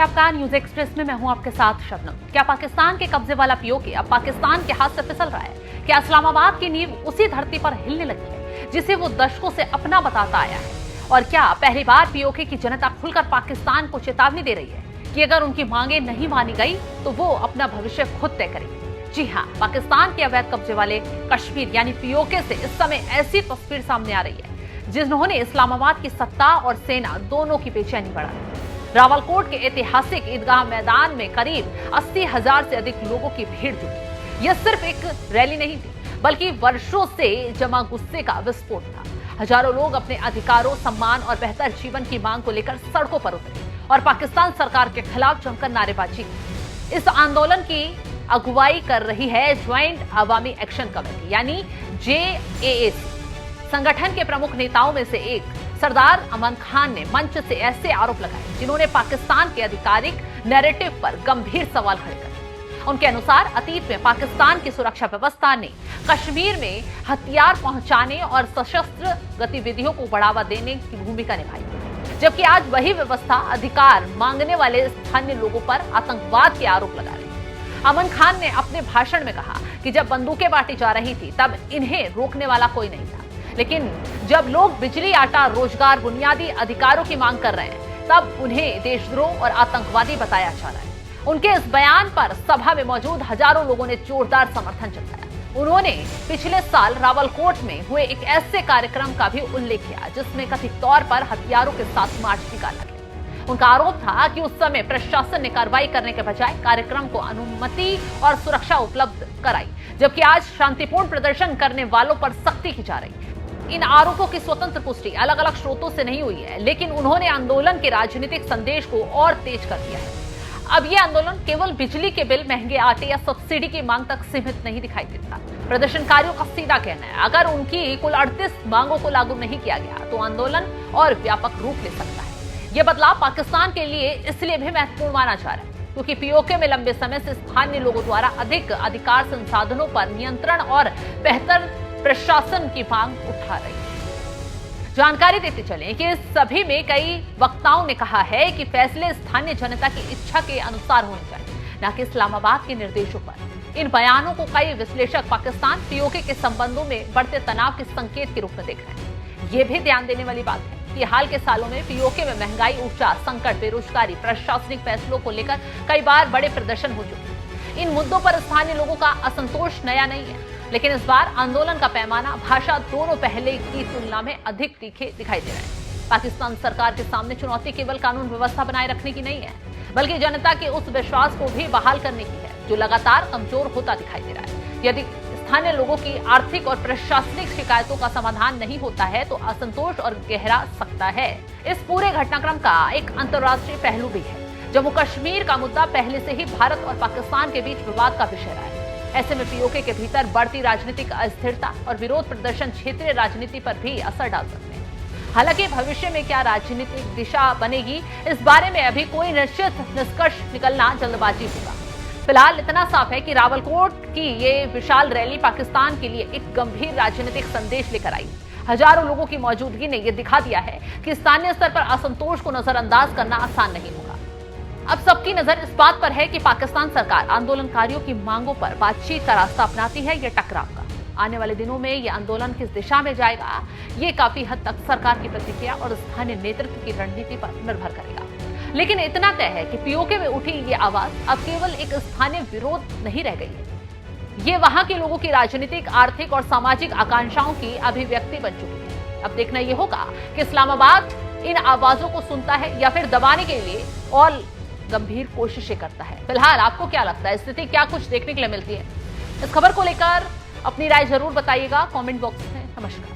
है आपका news express में। मैं हूं आपके साथ शबनम। क्या पाकिस्तान के कब्जे वाला पीओके अब पाकिस्तान के हाथ से फिसल रहा है? क्या इस्लामाबाद की नींव उसी धरती पर हिलने लगी है जिसे वो दशकों से अपना बताता आया है? और क्या पहली बार पीओके की जनता खुलकर पाकिस्तान को चेतावनी दे रही है कि अगर उनकी मांगे नहीं मानी गई तो वो अपना भविष्य खुद तय करेगी? जी हाँ, पाकिस्तान के अवैध कब्जे वाले कश्मीर यानी पीओके से इस समय ऐसी तस्वीर सामने आ रही है जिन्होंने इस्लामाबाद की सत्ता और सेना दोनों की बेचैनी बढ़ा दी। रावलकोट के ऐतिहासिक ईदगाह मैदान में करीब 80,000 से अधिक लोगों की भीड़ जुटी। यह सिर्फ एक रैली नहीं थी, बल्कि वर्षों से जमा गुस्से का विस्फोट था। हजारों लोग अपने अधिकारों, सम्मान और बेहतर जीवन की मांग को लेकर सड़कों पर उतरे और पाकिस्तान सरकार के खिलाफ जमकर नारेबाजी की। इस आंदोलन की अगुवाई कर रही है ज्वाइंट अवामी एक्शन कमेटी यानी JAAC। संगठन के प्रमुख नेताओं में से एक सरदार अमन खान ने मंच से ऐसे आरोप लगाए जिन्होंने पाकिस्तान के आधिकारिक नैरेटिव पर गंभीर सवाल खड़े करे। उनके अनुसार अतीत में पाकिस्तान की सुरक्षा व्यवस्था ने कश्मीर में हथियार पहुंचाने और सशस्त्र गतिविधियों को बढ़ावा देने की भूमिका निभाई, जबकि आज वही व्यवस्था अधिकार मांगने वाले स्थानीय लोगों पर आतंकवाद के आरोप लगा रही है। अमन खान ने अपने भाषण में कहा कि जब बंदूकें बांटी जा रही थी तब इन्हें रोकने वाला कोई नहीं था, लेकिन जब लोग बिजली, आटा, रोजगार, बुनियादी अधिकारों की मांग कर रहे हैं तब उन्हें देशद्रोह और आतंकवादी बताया जा रहा है। उनके इस बयान पर सभा में मौजूद हजारों लोगों ने जोरदार समर्थन जताया। उन्होंने पिछले साल रावलकोट में हुए एक ऐसे कार्यक्रम का भी उल्लेख किया जिसमें कथित तौर पर हथियारों के साथ मार्च निकाला गया। उनका आरोप था कि उस समय प्रशासन ने कार्रवाई करने के बजाय कार्यक्रम को अनुमति और सुरक्षा उपलब्ध कराई, जबकि आज शांतिपूर्ण प्रदर्शन करने वालों पर सख्ती की जा रही है। इन आरोपों की स्वतंत्र पुष्टि अलग अलग स्रोतों से नहीं हुई है, लेकिन उन्होंने आंदोलन के राजनीतिक संदेश को और तेज कर दिया है। अब यह आंदोलन केवल बिजली के बिल, महंगे आटे या सब्सिडी की मांग तक सीमित नहीं दिखाई देता। प्रदर्शनकारियों का सीधा कहना है, अगर उनकी कुल 38 मांगों को लागू नहीं किया गया तो आंदोलन और व्यापक रूप ले सकता है। यह बदलाव पाकिस्तान के लिए इसलिए भी महत्वपूर्ण माना जा रहा है क्योंकि पीओके में लंबे समय से स्थानीय लोगों द्वारा अधिक अधिकार, संसाधनों पर नियंत्रण और बेहतर प्रशासन की मांग उठा रही है। जानकारी देते चलें कि इस सभी में कई वक्ताओं ने कहा है कि फैसले स्थानीय जनता की इच्छा के अनुसार होने चाहिए, न कि इस्लामाबाद के निर्देशों पर। इन बयानों को कई विश्लेषक पाकिस्तान पीओके के संबंधों में बढ़ते तनाव के संकेत के रूप में देख रहे हैं। ये भी ध्यान देने वाली बात है कि हाल के सालों में पीओके में महंगाई, ऊर्जा संकट, बेरोजगारी, प्रशासनिक फैसलों को लेकर कई बार बड़े प्रदर्शन हो चुके हैं। इन मुद्दों पर स्थानीय लोगों का असंतोष नया नहीं है, लेकिन इस बार आंदोलन का पैमाना, भाषा दोनों पहले की तुलना में अधिक तीखे दिखाई दे रहे हैं। पाकिस्तान सरकार के सामने चुनौती केवल कानून व्यवस्था बनाए रखने की नहीं है, बल्कि जनता के उस विश्वास को भी बहाल करने की है जो लगातार कमजोर होता दिखाई दे रहा है। यदि स्थानीय लोगों की आर्थिक और प्रशासनिक शिकायतों का समाधान नहीं होता है तो असंतोष और गहरा सकता है। इस पूरे घटनाक्रम का एक अंतर्राष्ट्रीय पहलू भी है। जम्मू कश्मीर का मुद्दा पहले से ही भारत और पाकिस्तान के बीच विवाद का विषय रहा है। ऐसे में पीओके के भीतर बढ़ती राजनीतिक अस्थिरता और विरोध प्रदर्शन क्षेत्रीय राजनीति पर भी असर डाल सकते हैं। हालांकि भविष्य में क्या राजनीतिक दिशा बनेगी, इस बारे में अभी कोई निश्चित निष्कर्ष निकलना जल्दबाजी होगा। फिलहाल इतना साफ है कि रावलकोट की ये विशाल रैली पाकिस्तान के लिए एक गंभीर राजनीतिक संदेश लेकर आई। हजारों लोगों की मौजूदगी ने यह दिखा दिया है कि स्थानीय स्तर पर असंतोष को नजरअंदाज करना आसान नहीं होगा। अब सबकी नजर इस बात पर है कि पाकिस्तान सरकार आंदोलनकारियों की मांगों पर बातचीत का रास्ता अपनाती है या टकराव का। आने वाले दिनों में यह आंदोलन किस दिशा में जाएगा, ये काफी हद तक सरकार की प्रतिक्रिया और स्थानीय नेतृत्व की रणनीति पर निर्भर करेगा। लेकिन इतना तय है कि पीओके में उठी ये आवाज अब केवल एक स्थानीय विरोध नहीं रह गई है। ये वहां के लोगों की राजनीतिक, आर्थिक और सामाजिक आकांक्षाओं की अभिव्यक्ति बन चुकी है। अब देखना यह होगा कि इस्लामाबाद इन आवाजों को सुनता है या फिर दबाने के लिए और गंभीर कोशिशें करता है। फिलहाल आपको क्या लगता है, स्थिति क्या कुछ देखने के लिए मिलती है? इस खबर को लेकर अपनी राय जरूर बताइएगा कमेंट बॉक्स में। नमस्कार।